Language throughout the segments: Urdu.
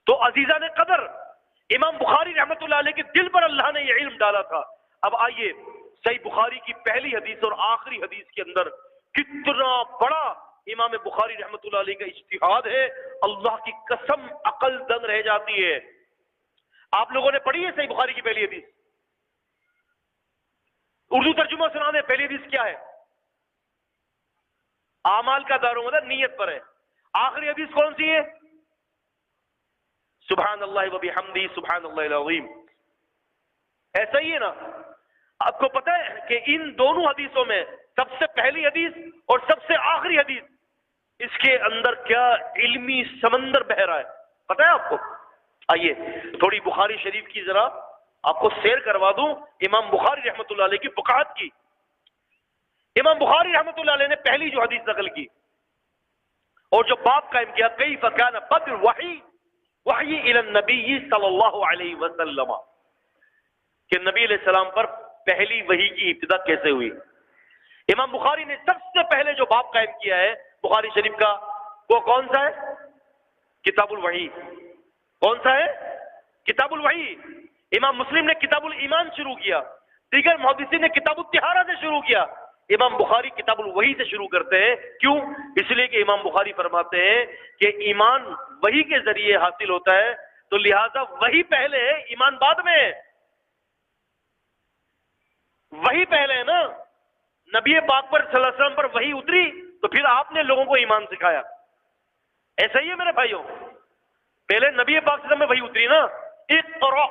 تو عزیزان قدر، امام بخاری رحمۃ اللہ علیہ کے دل پر اللہ نے یہ علم ڈالا تھا۔ اب آئیے صحیح بخاری کی پہلی حدیث اور آخری حدیث کے اندر کتنا بڑا امام بخاری رحمۃ اللہ علیہ کا اجتہاد ہے، اللہ کی قسم عقل دنگ رہ جاتی ہے۔ آپ لوگوں نے پڑھی ہے صحیح بخاری کی پہلی حدیث؟ اردو ترجمہ سنا دیں، پہلی حدیث کیا ہے؟ اعمال کا دارومدار نیت پر ہے۔ آخری حدیث کون سی ہے؟ سبحان اللہ و بحمدہ سبحان اللہ العظیم۔ ایسا ہی ہے نا؟ آپ کو پتہ ہے کہ ان دونوں حدیثوں میں سب سے پہلی حدیث اور سب سے آخری حدیث، اس کے اندر کیا علمی سمندر بہہ رہا ہے، پتہ ہے آپ کو؟ آئیے تھوڑی بخاری شریف کی ذرا آپ کو سیر کروا دوں، امام بخاری رحمۃ اللہ علیہ کی فقاہت کی۔ امام بخاری رحمۃ اللہ علیہ نے پہلی جو حدیث نقل کی اور جو باب قائم کیا، کیف کان بدء وحی الی النبی صلی اللہ علیہ وسلم، کہ نبی علیہ السلام پر پہلی وحی کی ابتدا کیسے ہوئی۔ امام بخاری نے سب سے پہلے جو باب قائم کیا ہے بخاری شریف کا، وہ کون سا ہے؟ کتاب الوحی۔ کون سا ہے؟ کتاب الوحی۔ امام مسلم نے کتاب الایمان شروع کیا، دیگر محدثین نے کتاب الطہارہ سے شروع کیا، امام بخاری کتاب الوحی سے شروع کرتے ہیں۔ کیوں؟ اس لیے کہ امام بخاری فرماتے ہیں کہ ایمان وحی کے ذریعے حاصل ہوتا ہے، تو لہذا وحی پہلے ہے، ایمان بعد میں ہے۔ وحی پہلے ہے نا، نبی پاک پر صلی اللہ علیہ وسلم پر وحی اتری تو پھر آپ نے لوگوں کو ایمان سکھایا۔ ایسا ہی ہے میرے بھائیوں، پہلے نبی پاک صلی اللہ علیہ وسلم میں وحی اتری نا، اقرأ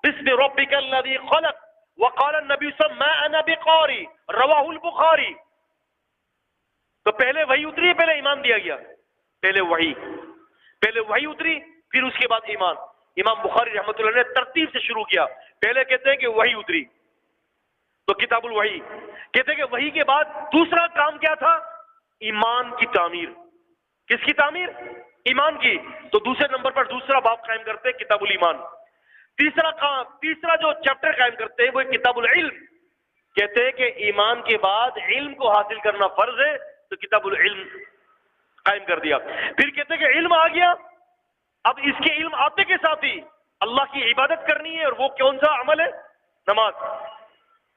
بسم ربک الذی خلق وقال النبی صلی اللہ علیہ وسلم ما انا بقاری رواہ البخاری۔ تو پہلے وحی اتری، پہلے ایمان دیا گیا، پہلے وحی اتری، پھر اس کے بعد ایمان۔ امام بخاری رحمۃ اللہ نے ترتیب سے شروع کیا، پہلے کہتے ہیں کہ وحی اتری تو کتاب الوحی، کہتے ہیں کہ وحی کے بعد دوسرا کام کیا تھا؟ ایمان کی تعمیر۔ کس کی تعمیر؟ ایمان کی۔ تو دوسرے نمبر پر دوسرا باب قائم کرتے ہیں کتاب الایمان۔ تیسرا جو چیپٹر قائم کرتے ہیں وہ کتاب العلم، کہتے ہیں کہ ایمان کے بعد علم کو حاصل کرنا فرض ہے، تو کتاب العلم قائم کر دیا۔ پھر کہتے ہیں کہ علم آ گیا، اب اس کے علم آتے کے ساتھ ہی اللہ کی عبادت کرنی ہے، اور وہ کون سا عمل ہے؟ نماز۔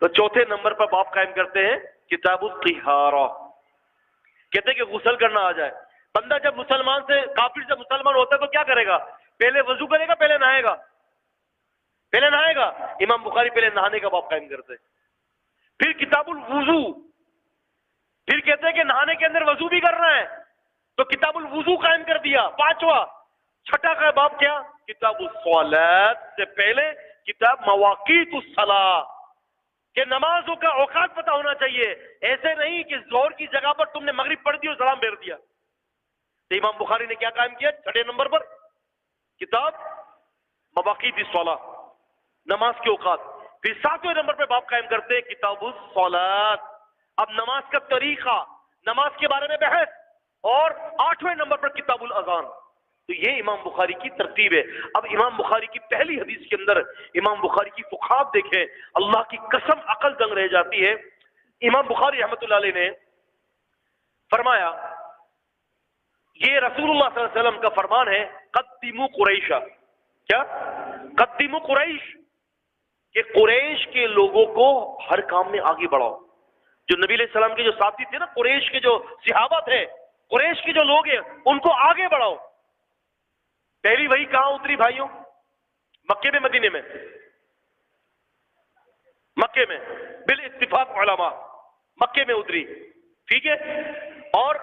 تو چوتھے نمبر پر باب قائم کرتے ہیں کتاب الطہارہ، کہتے ہیں کہ غسل کرنا آ جائے۔ بندہ جب مسلمان سے کافر سے مسلمان ہوتا ہے تو کیا کرے گا؟ پہلے وضو کرے گا، پہلے نہائے گا؟ پہلے نہائے گا۔ امام بخاری پہلے نہانے کا باب قائم کرتے ہیں۔ پھر کتاب الوضو، پھر کہتے ہیں کہ نہانے کے اندر وضو بھی کرنا ہے، تو کتاب الوضو قائم کر دیا۔ پانچواں چھٹا کا باب کیا؟ کتاب الصلاۃ سے پہلے کتاب مواقیت الصلاۃ، کہ نمازوں کا اوقات پتہ ہونا چاہیے، ایسے نہیں کہ ظہر کی جگہ پر تم نے مغرب پڑھ دی اور سلام پھیر دیا۔ تو امام بخاری نے کیا قائم کیا؟ چھٹے نمبر پر کتاب مواقیت الصلاۃ، نماز کے اوقات۔ پھر ساتویں نمبر پہ باب قائم کرتے ہیں کتاب الصلاۃ، اب نماز کا طریقہ، نماز کے بارے میں بحث، اور آٹھویں نمبر پر کتاب الاذان۔ تو یہ امام بخاری کی ترتیب ہے۔ اب امام بخاری کی پہلی حدیث کے اندر امام بخاری کی فقاہت دیکھیں، اللہ کی قسم عقل دنگ رہ جاتی ہے۔ امام بخاری رحمۃ اللہ علیہ نے فرمایا، یہ رسول اللہ صلی اللہ علیہ وسلم کا فرمان ہے، قدموا قریشا، کیا؟ قدموا قریش، کہ قریش کے لوگوں کو ہر کام میں آگے بڑھاؤ۔ جو نبی علیہ السلام کے جو ساتھی تھے نا، قریش کے جو صحابہ تھے، قریش کے جو لوگ ہیں، ان کو آگے بڑھاؤ۔ پہلی وہی کہاں اتری بھائیوں؟ مکے میں، مدینے میں؟ مکے میں، بالاتفاق علماء مکے میں اتری، ٹھیک ہے۔ اور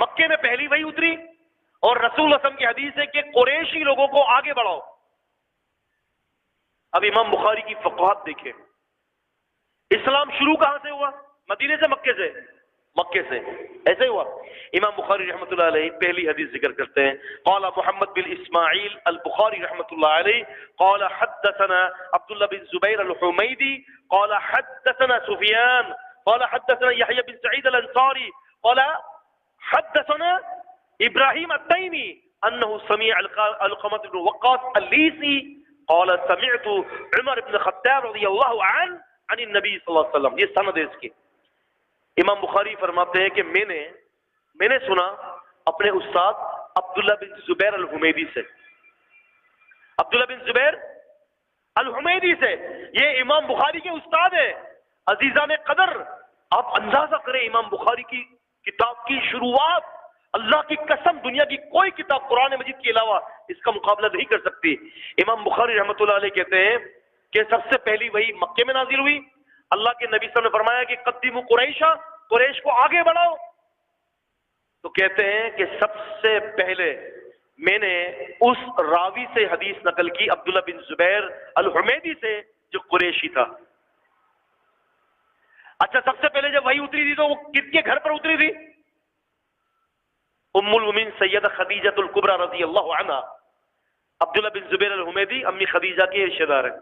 مکے میں پہلی وہی اتری، اور رسول اللہ صلی اللہ علیہ وسلم کی حدیث ہے کہ قریشی لوگوں کو آگے بڑھاؤ۔ اب امام بخاری کی فقاہت دیکھیں، اسلام شروع کہاں سے ہوا؟ مدینے سے؟ مکے سے؟ مکے سے، ایسے ہوا۔ امام بخاری رحمۃ اللہ علیہ پہلی حدیث ذکر کرتے ہیں، قال محمد بن اسماعیل البخاری رحمۃ اللہ علیہ قال حدثنا عبد الله بن زبیر الحمیدی قال حدثنا سفیان قال حدثنا یحیی بن سعید الانصاری قال حدثنا ابراہیم التیمی انه سمع علقمة بن وقاص الليثي قال سمعت عمر بن الخطاب رضی اللہ عنہ عن النبی صلی اللہ علیہ وسلم۔ یہ سند ہے اس کی۔ امام بخاری فرماتے ہیں کہ میں نے سنا اپنے استاد عبداللہ بن زبیر الحمیدی سے، عبداللہ بن زبیر الحمیدی سے، یہ امام بخاری کے استاد ہیں۔ عزیزان قدر، آپ اندازہ کریں امام بخاری کی کتاب کی شروعات، اللہ کی قسم دنیا کی کوئی کتاب قرآن مجید کے علاوہ اس کا مقابلہ نہیں کر سکتی۔ امام بخاری رحمۃ اللہ علیہ کہتے ہیں کہ سب سے پہلی وحی مکے میں نازل ہوئی، اللہ کے نبی صلی اللہ علیہ وسلم نے فرمایا کہ قدموا قریشا، قریش کو آگے بڑھاؤ، تو کہتے ہیں کہ سب سے پہلے میں نے اس راوی سے حدیث نقل کی عبداللہ بن زبیر الحمیدی سے جو قریشی تھا۔ اچھا، سب سے پہلے جب وحی اتری تھی تو وہ کس کے گھر پر اتری تھی؟ ام المومنین سیدہ خدیجہ الکبریٰ رضی اللہ عنہا۔ عبداللہ بن زبیر الحمیدی امی خدیجہ کے رشتہ دار ہیں۔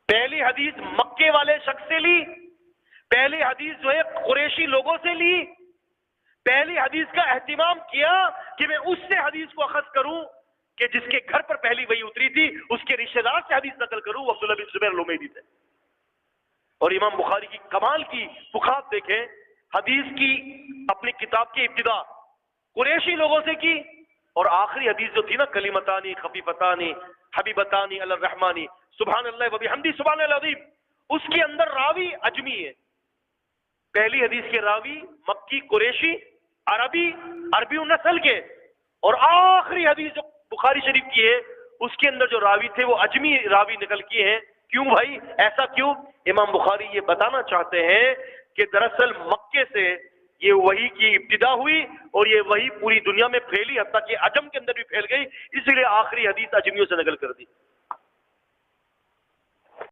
پہلی حدیث مکے والے شخص سے لی، پہلی حدیث جو ہے قریشی لوگوں سے لی، پہلی حدیث کا اہتمام کیا کہ میں اس سے حدیث کو اخذ کروں کہ جس کے گھر پر پہلی وحی اتری تھی، اس کے رشتہ دار سے حدیث نقل کروں، وہ عبداللہ بن زبیر الحمیدی تھے۔ اور امام بخاری کی کمال کی فقاہت دیکھیں، حدیث کی اپنی کتاب کی ابتدا قریشی لوگوں سے کی، اور آخری حدیث جو تھی نا کلمتانی خفیفتانی حبیبتانی علی الرحمانی سبحان اللہ وبحمدہ سبحان اللہ العظیم، اس کے اندر راوی اجمی ہے۔ پہلی حدیث کے راوی مکی قریشی عربی نسل کے، اور آخری حدیث جو بخاری شریف کی ہے اس کے اندر جو راوی تھے وہ اجمی راوی نکل کیے ہیں۔ کیوں بھائی ایسا کیوں؟ امام بخاری یہ بتانا چاہتے ہیں کہ دراصل مکے سے یہ وحی کی ابتدا ہوئی اور یہ وحی پوری دنیا میں پھیلی، حتیٰ کہ عجم کے اندر بھی پھیل گئی، اس لیے آخری حدیث اجمیوں سے نقل کر دی۔